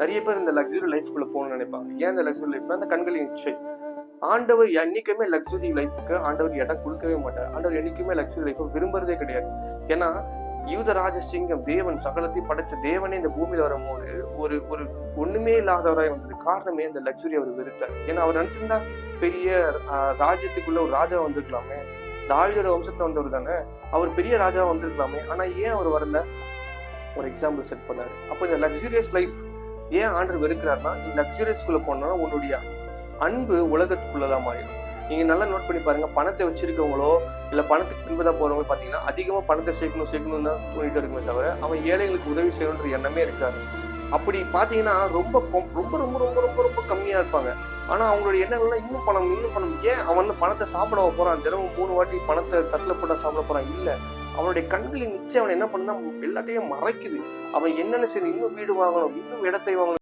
நிறைய பேர் இந்த லக்ஸுரி லைஃப்குள்ள போகணும்னு நினைப்பாங்க. ஏன் இந்த லக்ஸுரி லைஃப்னா அந்த கண்களின் இச்சை. ஆண்டவர் என்னைக்குமே லக்ஸுரி லைஃபுக்கு ஆண்டவர் இடம் கொடுக்கவே மாட்டார். ஆண்டவர் என்னைக்குமே லக்ஸுரி லைஃபை விரும்புறதே கிடையாது. ஏன்னா யூதராஜ சிங்கம் தேவன் சகலத்தையும் படைச்ச தேவனே இந்த பூமியில வரும்போது ஒரு ஒரு ஒண்ணுமே இல்லாதவராய் வந்தது காரணமே இந்த லக்ஸுரி அவர் வெறுத்தார். ஏன்னா அவர் நினைச்சிருந்தா பெரிய ராஜ்யத்துக்குள்ள ஒரு ராஜா வந்திருக்கலாமே, தாவீதோட வம்சத்துல வந்தவர் தானே, அவர் பெரிய ராஜா வந்திருக்கலாமே. ஆனா ஏன் அவர் வரல? ஒரு எக்ஸாம்பிள் செட் பண்ணாரு. அப்போ இந்த லக்ஸூரியஸ் லைஃப் ஏன் ஆண்டவர் வெறுக்கிறாருன்னா, நீ லக்ஸூரியஸ்குள்ள போனா உன்னுடைய அன்பு உலகத்துக்குள்ளதான் மாறிடும். நீங்க நல்லா நோட் பண்ணி பாருங்க, பணத்தை வச்சிருக்கவங்களோ இல்ல பணத்துக்கு பின்பதா போறவங்க பாத்தீங்கன்னா அதிகமா பணத்தை சேர்க்கணும் தான் தோணிட்டு இருக்குமே தவிர அவன் ஏழைகளுக்கு உதவி செய்யணுன்ற எண்ணமே இருக்காது. அப்படி பாத்தீங்கன்னா ரொம்ப ரொம்ப ரொம்ப ரொம்ப ரொம்ப ரொம்ப கம்மியா இருப்பாங்க. ஆனா அவங்களுடைய எண்ணங்கள்லாம் இன்னும் பணம். ஏன் அவன் பணத்தை சாப்பிட போறான்? தினமும் 3 வாட்டி பணத்தை தட்டுல போட்டா சாப்பிட போறான்? இல்ல, அவனுடைய கண்களின் நிச்சயம் அவன் என்ன பண்ணா எல்லாத்தையும் மறைக்குது. அவன் என்னென்ன சரி இன்னும் வீடு வாங்கணும், இன்னும் இடத்தை வாங்கணும்.